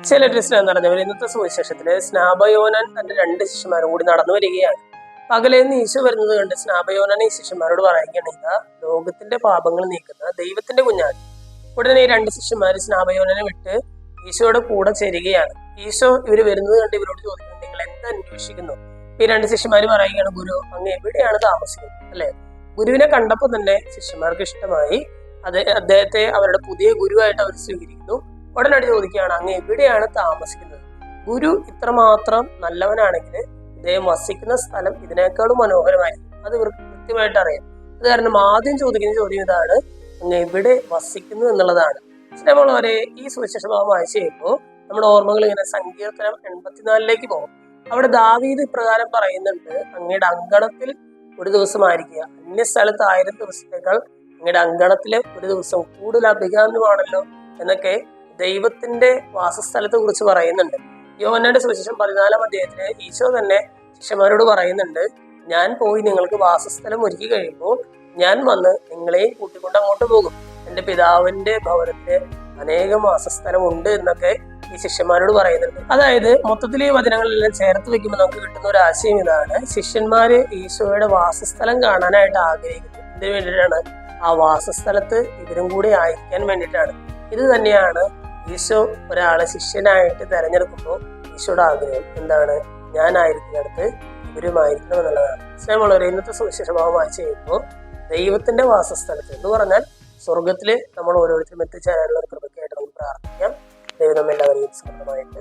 ചില ക്രിസ്ത്യൻ നടന്നവർ ഇന്നത്തെ സുവിശേഷത്തില് സ്നാപയോനൻ തന്റെ 2 ശിഷ്യന്മാരും കൂടി നടന്നു വരികയാണ്. പകലേന്ന് ഈശോ വരുന്നത് കണ്ട് സ്നാപയോനൻ ഈ ശിഷ്യന്മാരോട് പറയുകയാണ്, ഇതാ ലോകത്തിന്റെ പാപങ്ങൾ നീക്കുന്ന ദൈവത്തിന്റെ കുഞ്ഞാണ്. ഉടനെ ഈ 2 ശിഷ്യന്മാര് സ്നാപയോനനെ വിട്ട് ഈശോയുടെ കൂടെ ചേരുകയാണ്. ഈശോ ഇവര് വരുന്നത് കണ്ട് ഇവരോട് ചോദിക്കുന്നത്, നിങ്ങൾ എന്ത് അന്വേഷിക്കുന്നു? ഈ 2 ശിഷ്യന്മാര് പറയുകയാണ്, ഗുരു അങ്ങ് എവിടെയാണ് താമസിക്കുന്നത്? അല്ലെ, ഗുരുവിനെ കണ്ടപ്പോൾ തന്നെ ശിഷ്യന്മാർക്ക് ഇഷ്ടമായി. അദ്ദേഹത്തെ അവരുടെ പുതിയ ഗുരുവായിട്ട് അവർ സ്വീകരിക്കുന്നു. ഉടനടി ചോദിക്കുകയാണ്, അങ്ങ് എവിടെയാണ് താമസിക്കുന്നത്? ഗുരു ഇത്രമാത്രം നല്ലവനാണെങ്കിൽ അദ്ദേഹം വസിക്കുന്ന സ്ഥലം ഇതിനേക്കാളും മനോഹരമായിരിക്കും. അത് ഇവർക്ക് കൃത്യമായിട്ട് അറിയാം. അത് കാരണം ആദ്യം ചോദിക്കുന്ന ചോദ്യം ഇതാണ്, അങ്ങ് എവിടെ വസിക്കുന്നു എന്നുള്ളതാണ്. സ്നേഹമുള്ളവരെ, ഈ സുവിശേഷ ഭാഗം വായിച്ചു കഴിയുമ്പോൾ നമ്മുടെ ഓർമ്മകൾ ഇങ്ങനെ സങ്കീർത്തനം 84 പോകും. അവിടെ ദാവീദ് ഇപ്രകാരം പറയുന്നുണ്ട്, അങ്ങയുടെ അങ്കണത്തിൽ ഒരു ദിവസമായിരിക്കുക അന്യ സ്ഥലത്ത് 1000 ദിവസത്തേക്കാൾ അങ്ങയുടെ അങ്കണത്തിലെ ഒരു ദിവസം കൂടുതൽ അഭികാമ്യമാണല്ലോ എന്നൊക്കെ ദൈവത്തിന്റെ വാസസ്ഥലത്തെ കുറിച്ച് പറയുന്നുണ്ട്. യോഹന്നാന്റെ സുവിശേഷം 14-ാം അധ്യായത്തില് ഈശോ തന്നെ ശിഷ്യന്മാരോട് പറയുന്നുണ്ട്, ഞാൻ പോയി നിങ്ങൾക്ക് വാസസ്ഥലം ഒരുക്കി കഴിയുമ്പോൾ ഞാൻ വന്ന് നിങ്ങളെയും കൂട്ടിക്കൊണ്ട് അങ്ങോട്ട് പോകും. എന്റെ പിതാവിന്റെ ഭവനത്തിന് അനേകം വാസസ്ഥലം ഉണ്ട് എന്നൊക്കെ ഈ ശിഷ്യന്മാരോട് പറയുന്നുണ്ട്. അതായത് മൊത്തത്തിൽ ഈ വചനങ്ങളെല്ലാം ചേർത്ത് വെക്കുമ്പോൾ നമുക്ക് കിട്ടുന്ന ഒരു ആശയം ഇതാണ്, ശിഷ്യന്മാര് ഈശോയുടെ വാസസ്ഥലം കാണാനായിട്ട് ആഗ്രഹിക്കുന്നത്. ഇതിനു വേണ്ടിയിട്ടാണ്, ആ വാസസ്ഥലത്ത് ഇവരും കൂടി ആയിരിക്കാൻ വേണ്ടിയിട്ടാണ്. ഇത് തന്നെയാണ് ഈശോ ഒരാളെ ശിഷ്യനായിട്ട് തെരഞ്ഞെടുക്കുമ്പോൾ ഈശോയുടെ ആഗ്രഹം എന്താണ്? ഞാനായിരിക്കുന്നിടത്ത് ഇവരുമായിരിക്കണം എന്നുള്ളതാണ്. സ്നേഹമുള്ളവരെ, ഇന്നത്തെ സുവിശേഷ ഭാഗം വായിച്ചു കഴിയുമ്പോൾ ദൈവത്തിന്റെ വാസസ്ഥലത്ത് എന്ന് പറഞ്ഞാൽ സ്വർഗത്തില് നമ്മൾ ഓരോരുത്തരും എത്തിച്ചേരാനുള്ള ഒരു കൃപയ്ക്കായിട്ട് നമുക്ക് പ്രാർത്ഥിക്കാം. ദൈവം എല്ലാവരെയും സമൃദ്ധമായിട്ട്